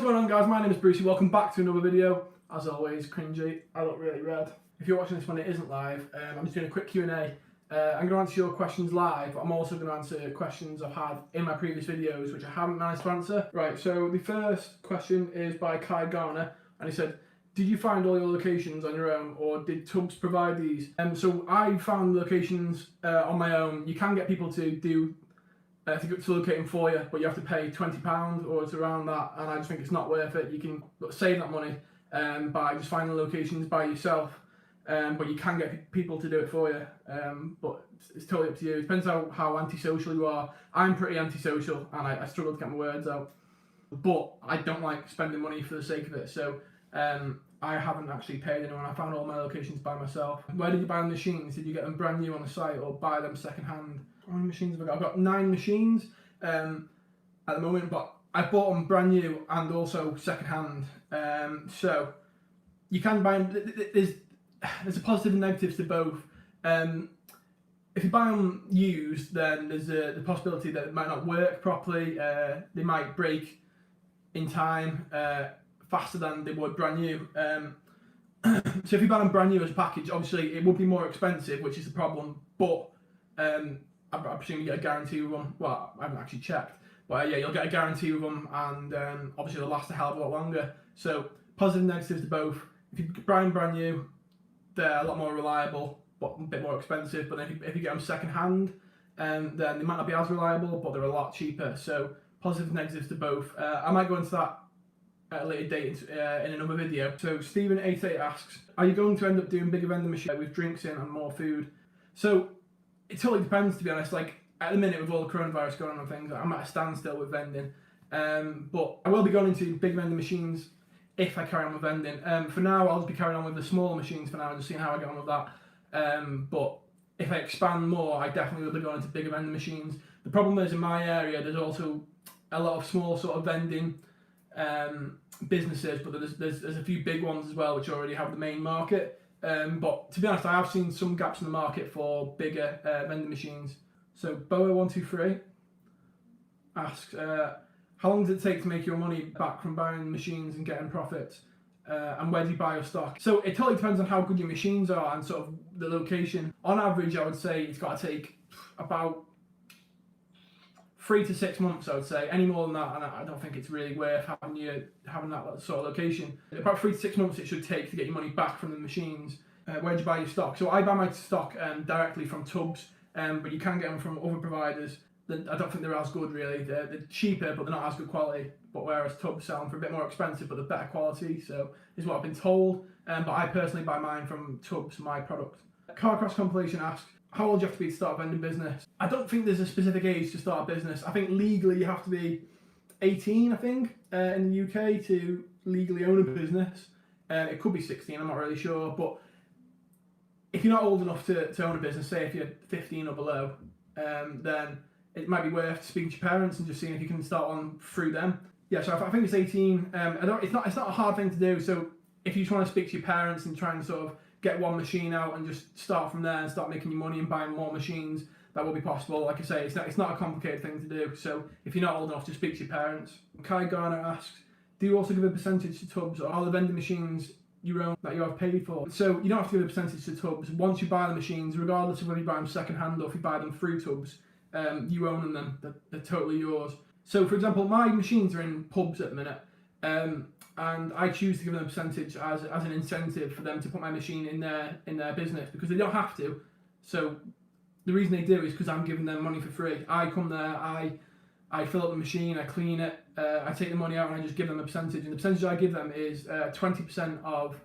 going on, guys? My name is Brucey. Welcome back to another video. As always, cringy. I look really red. If you're watching this when it isn't live, I'm just doing a quick Q&A. I'm going to answer your questions live, but I'm also going to answer questions I've had in my previous videos which I haven't managed to answer. Right, so the first question is by Kai Garner, and he said, did you find all your locations on your own, or did Tubbs provide these? So I found locations on my own. You can get people to do to locate them for you, but you have to pay £20 or it's around that, and I just think it's not worth it. You can save that money by just finding locations by yourself, but you can get people to do it for you, but it's totally up to you. It depends how antisocial you are. I'm pretty antisocial and I struggle to get my words out, but I don't like spending money for the sake of it, so I haven't actually paid anyone. I found all my locations by myself. Where did you buy the machines? Did you get them brand new on the site or buy them second hand? How many machines have I got? I've got 9 machines at the moment, but I bought them brand new and also second hand. So you can buy them. There's a positive and negatives to both. If you buy them used, then there's the possibility that it might not work properly. They might break in time faster than they would brand new. So if you buy them brand new as a package, obviously it would be more expensive, which is the problem, but I presume you get a guarantee with them. Well, I haven't actually checked, but yeah, you'll get a guarantee with them, and obviously they'll last a hell of a lot longer. So positive and negatives to both. If you buy them brand new, they're a lot more reliable, but a bit more expensive. But then if you get them second hand, then they might not be as reliable, but they're a lot cheaper. So positive and negatives to both. I might go into that at a later date in another video. So Stephen88 asks, are you going to end up doing bigger vending machines with drinks in and more food? So it totally depends, to be honest. Like at the minute with all the coronavirus going on and things, I'm at a standstill with vending. But I will be going into big vending machines if I carry on with vending. For now, I'll just be carrying on with the smaller machines for now, just seeing how I get on with that. But if I expand more, I definitely will be going into bigger vending machines. The problem is in my area, there's also a lot of small sort of vending businesses, but there's a few big ones as well which already have the main market. But to be honest, I have seen some gaps in the market for bigger vending machines. So Boa123 asks, how long does it take to make your money back from buying machines and getting profits? And where do you buy your stock? So it totally depends on how good your machines are and sort of the location. On average, I would say it's got to take about 3 to 6 months, I would say. Any more than that, and I don't think it's really worth having that sort of location. About 3 to 6 months it should take to get your money back from the machines. Where do you buy your stock? So I buy my stock directly from Tubbs, but you can get them from other providers. I don't think they're as good really. They're cheaper, but they're not as good quality. But whereas Tubbs sell them for a bit more expensive, but they're better quality. So is what I've been told. But I personally buy mine from Tubbs, my product. Carcross Compilation asks, how old do you have to be to start a vending business? I don't think there's a specific age to start a business. I think legally you have to be 18, I think, in the UK to legally own a business. It could be 16, I'm not really sure. But if you're not old enough to own a business, say if you're 15 or below, then it might be worth speaking to your parents and just seeing if you can start one through them. Yeah, so I think it's 18. It's not a hard thing to do. So if you just want to speak to your parents and try and sort of get one machine out and just start from there and start making your money and buying more machines, that will be possible. Like I say, it's not a complicated thing to do. So if you're not old enough, just speak to your parents. Kai Garner asks, do you also give a percentage to Tubbs, or are the vending machines you own that you have paid for? So you don't have to give a percentage to Tubbs. Once you buy the machines, regardless of whether you buy them second hand or if you buy them through Tubbs, you own them. They're totally yours. So for example, my machines are in pubs at the minute, and I choose to give them a percentage as an incentive for them to put my machine in their business, because they don't have to. So the reason they do is because I'm giving them money for free. I come there, I fill up the machine, I clean it, I take the money out and I just give them a percentage. And the percentage I give them is 20% of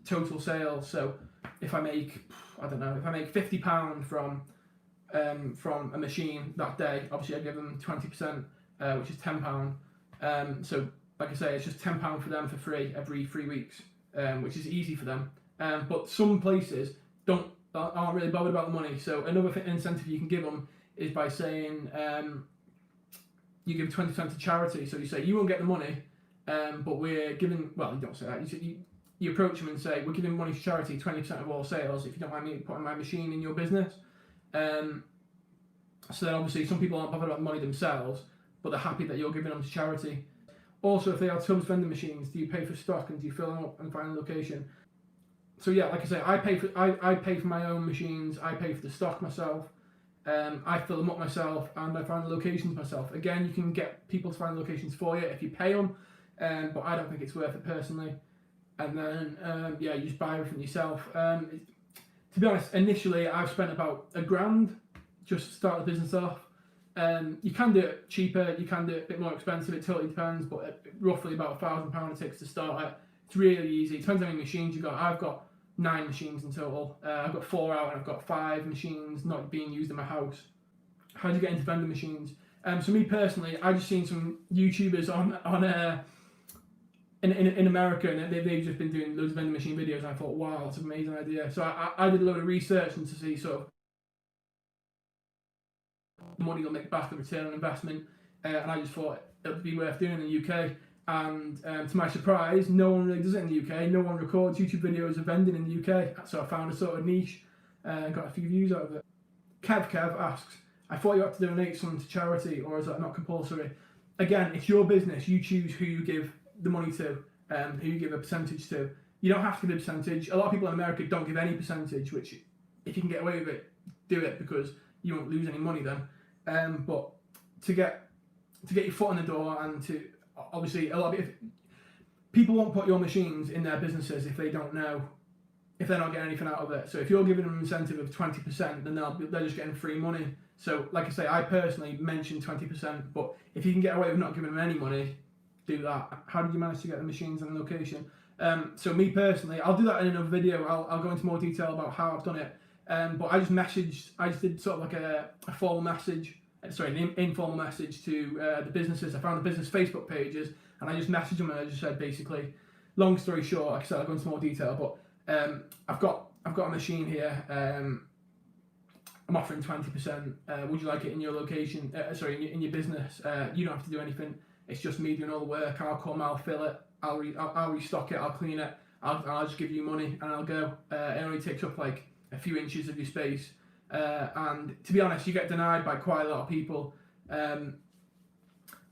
total sales. So if I make, if I make £50 from a machine that day, obviously I give them 20%, which is £10. So like I say, it's just £10 for them for free every 3 weeks, which is easy for them. But some places aren't really bothered about the money. So another incentive you can give them is by saying you give 20% to charity. So you say you won't get the money, but we're giving. Well, you don't say that. You approach them and say we're giving money to charity, 20% of all sales. If you don't mind me putting my machine in your business. So then obviously some people aren't bothered about the money themselves, but they're happy that you're giving them to charity. Also, if they are tubs vending machines, do you pay for stock and do you fill them up and find a location? So yeah, like I say, I pay for my own machines. I pay for the stock myself. I fill them up myself, and I find the locations myself. Again, you can get people to find locations for you if you pay them, but I don't think it's worth it personally. And then yeah, you just buy everything yourself. To be honest, initially I've spent about $1,000 just to start the business off. You can do it cheaper, you can do it a bit more expensive. It totally depends, but roughly about £1,000 it takes to start it. It's really easy. It depends how many machines you got. I've got 9 machines in total. I've got 4 out, and I've got 5 machines not being used in my house. How do you get into vending machines? So me personally, I just seen some YouTubers in America, and they've just been doing loads of vending machine videos, and I thought, wow, that's an amazing idea. So I did a load of research and to see sort of the money they'll make back, the return on investment, and I just thought it would be worth doing in the UK. And to my surprise, no one really does it in the UK. No one records YouTube videos of vending in the UK. So I found a sort of niche and got a few views out of it. Kev asks, I thought you had to donate some to charity, or is that not compulsory? Again, it's your business. You choose who you give the money to, who you give a percentage to. You don't have to give a percentage. A lot of people in America don't give any percentage, which if you can get away with it, do it, because you won't lose any money then. But to get your foot in the door, and to obviously a lot of people won't put your machines in their businesses if they don't know, if they're not getting anything out of it. So if you're giving them an incentive of 20%, then they're just getting free money. So like I say, I personally mentioned 20%, but if you can get away with not giving them any money, do that. How did you manage to get the machines on location? So me personally, I'll do that in another video. I'll go into more detail about how I've done it. But I just did sort of like a formal message, an informal message to the businesses. I found the business Facebook pages, and I just messaged them, and I just said basically, long story short, like I said, I'll go into more detail, but I've got a machine here. I'm offering 20%. Would you like it in your location? In your business? You don't have to do anything. It's just me doing all the work. I'll come, I'll fill it, I'll restock it, I'll clean it, I'll just give you money, and I'll go. It only takes up like a few inches of your space. And to be honest, you get denied by quite a lot of people.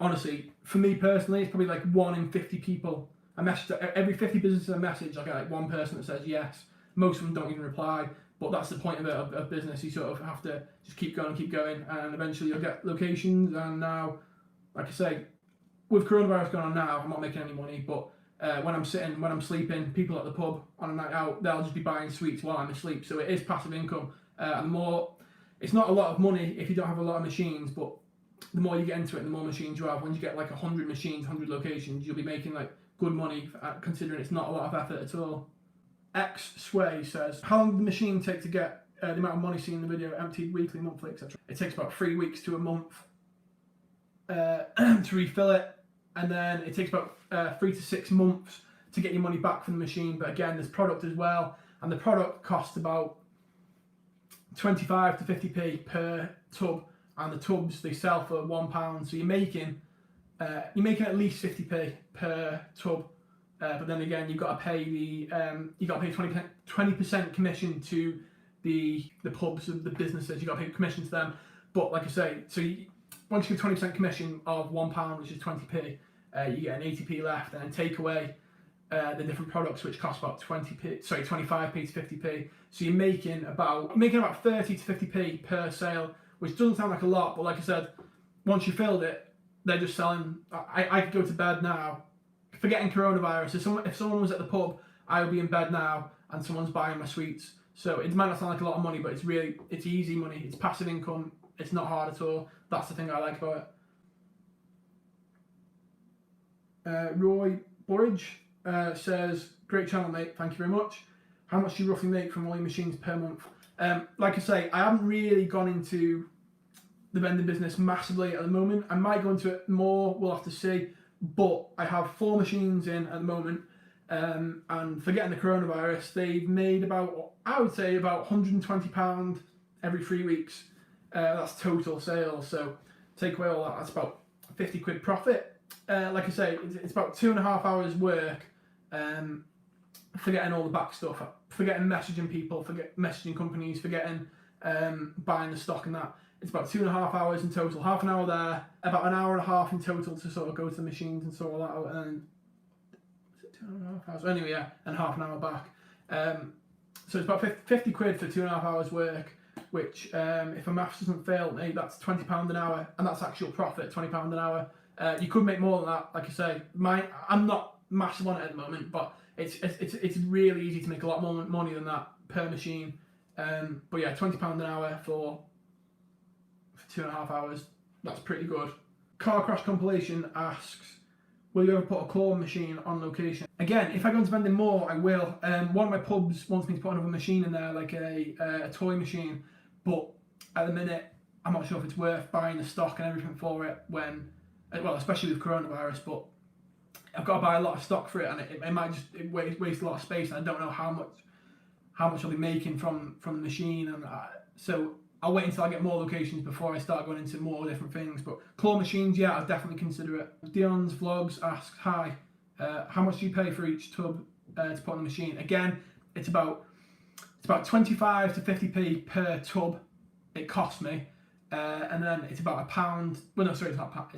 Honestly, for me personally, it's probably like 1 in 50 people. I message every 50 businesses I message, I get like 1 person that says yes. Most of them don't even reply, but that's the point of it, of business. You sort of have to just keep going, and eventually you'll get locations. And now, like I say, with coronavirus going on now, I'm not making any money, but when I'm sleeping, people at the pub on a night out, they'll just be buying sweets while I'm asleep. So it is passive income. And it's not a lot of money if you don't have a lot of machines, but the more you get into it, the more machines you have. When you get like 100 machines, 100 locations, you'll be making like good money, considering it's not a lot of effort at all. X Sway says, how long did the machine take to get the amount of money seen in the video emptied weekly, monthly, etc.? It takes about 3 weeks to a month to refill it, and then it takes about 3 to 6 months to get your money back from the machine. But again, there's product as well, and the product costs about 25 to 50p per tub, and the tubs they sell for £1. So you're making at least 50p per tub. But then again, you've got to pay 20% commission to the pubs and the businesses. You've got to pay commission to them. But like I say, once you give 20% commission of £1, which is 20p, you get an 80p left, and then take away the different products, which cost about 25p to 50p. So you're making about 30 to 50p per sale, which doesn't sound like a lot, but like I said, once you filled it, they're just selling. I could go to bed now, forgetting coronavirus. If someone was at the pub, I would be in bed now, and someone's buying my sweets. So it might not sound like a lot of money, but it's easy money. It's passive income. It's not hard at all. That's the thing I like about it. Roy Burridge says, great channel, mate, thank you very much. How much do you roughly make from all your machines per month? Like I say, I haven't really gone into the vending business massively at the moment. I might go into it more, we'll have to see. But I have 4 machines in at the moment, and forgetting the coronavirus, they've made about, I would say, about £120 every 3 weeks. That's total sales, so take away all that, that's about 50 quid profit. Like I say, it's about 2.5 hours work, forgetting all the back stuff, forgetting messaging people, messaging companies, forgetting buying the stock and that. it's about 2.5 hours in total, half an hour there, about an hour and a half in total to sort of go to the machines and sort all that out, and then, is it 2.5 hours? Anyway, yeah, and half an hour back. So it's about 50 quid for 2.5 hours work, which, if my maths doesn't fail me, that's £20 an hour, and that's actual profit, £20 an hour. You could make more than that, like I say. I'm not massive on it at the moment, but it's really easy to make a lot more money than that per machine. But yeah, £20 an hour for 2.5 hours, that's pretty good. Car Crash Compilation asks, will you ever put a claw machine on location? Again, if I go into vending more, I will. One of my pubs wants me to put another machine in there, like a toy machine, but at the minute, I'm not sure if it's worth buying the stock and everything for it when, well, especially with coronavirus, but I've got to buy a lot of stock for it, and it might just waste a lot of space, and I don't know how much I'll be making from the machine, and so I'll wait until I get more locations before I start going into more different things. But claw machines, yeah, I'll definitely consider it. Dion's Vlogs asks, hi, how much do you pay for each tub to put on the machine? Again, it's about 25 to 50p per tub it costs me, and then it's about £1. Well, no, sorry, it's not about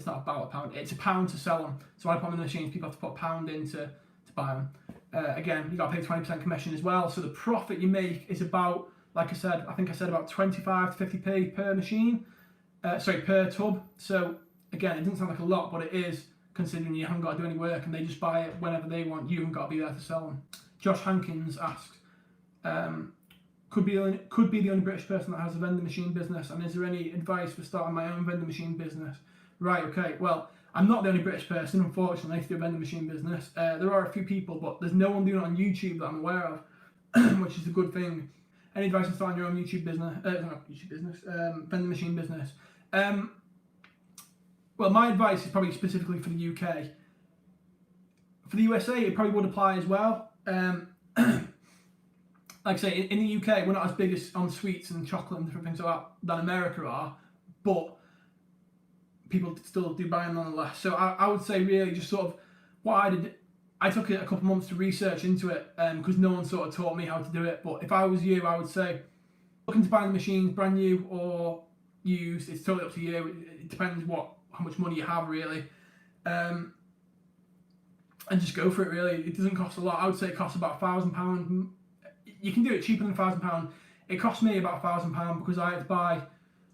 £1. It's £1 to sell them. So I put them in the machines, people have to put £1 in to buy them. Again, you got to pay 20% commission as well. So the profit you make is about, like I said, I think I said about 25 to 50p per machine, per tub. So again, it doesn't sound like a lot, but it is, considering you haven't got to do any work and they just buy it whenever they want. You haven't got to be there to sell them. Josh Hankins asks, could be the only British person that has a vending machine business, and is there any advice for starting my own vending machine business? Right, okay, well, I'm not the only British person, unfortunately, to do a vending machine business. There are a few people, but there's no one doing it on YouTube that I'm aware of, which is a good thing. Any advice on starting your own YouTube business? Vending machine business. Well, my advice is probably specifically for the UK. For the USA, it probably would apply as well. Like I say, in the UK, we're not as big as on sweets and chocolate and different things like that than America are, but people still do buy them nonetheless. So I would say really just sort of what I did. I took it a couple of months to research into it because no one sort of taught me how to do it. But if I was you, I would say looking to buy the machines brand new or used. It's totally up to you. It depends how much money you have really, and just go for it. Really, it doesn't cost a lot. I would say it costs about £1,000. You can do it cheaper than £1,000. It cost me about £1,000 because I had to buy.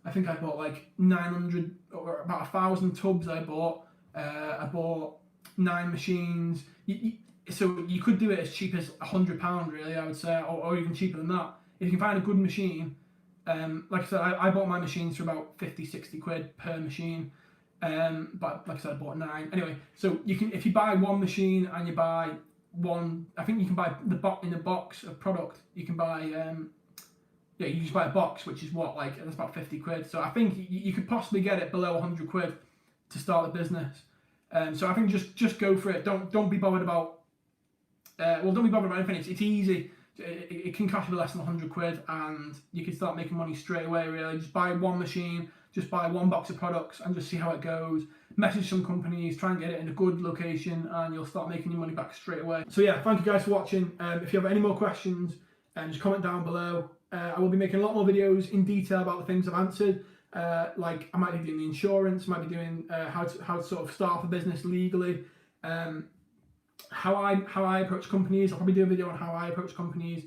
I think I bought like 900 or about 1,000 tubs. I bought 9 machines. So you could do it as cheap as £100 really, I would say, or even cheaper than that. If you can find a good machine, like I said, I bought my machines for about 50-60 quid per machine, but like I said, I bought 9. Anyway, so you can, if you buy one machine and you buy one, I think you can buy in a box of product, you can buy, you just buy a box, which is that's about 50 quid. So I think you could possibly get it below 100 quid to start the business. So I think just go for it. Don't be bothered about. Don't be bothered about anything. It's easy. It can cost you less than 100 quid, and you can start making money straight away. Really, just buy one machine, just buy one box of products, and just see how it goes. Message some companies, try and get it in a good location, and you'll start making your money back straight away. So yeah, thank you guys for watching. If you have any more questions, just comment down below. I will be making a lot more videos in detail about the things I've answered. Like I might be doing the insurance, might be doing how to sort of start up a business legally, how I approach companies. I'll probably do a video on how I approach companies,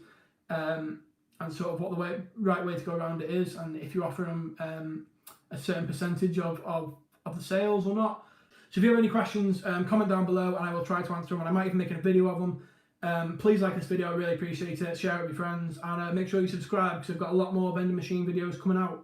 and sort of what the right way to go around it is, and if you're offering them a certain percentage of the sales or not. So if you have any questions, comment down below and I will try to answer them, and I might even make a video of them. Please like this video, I really appreciate it. Share it with your friends, and make sure you subscribe because I've got a lot more vending machine videos coming out.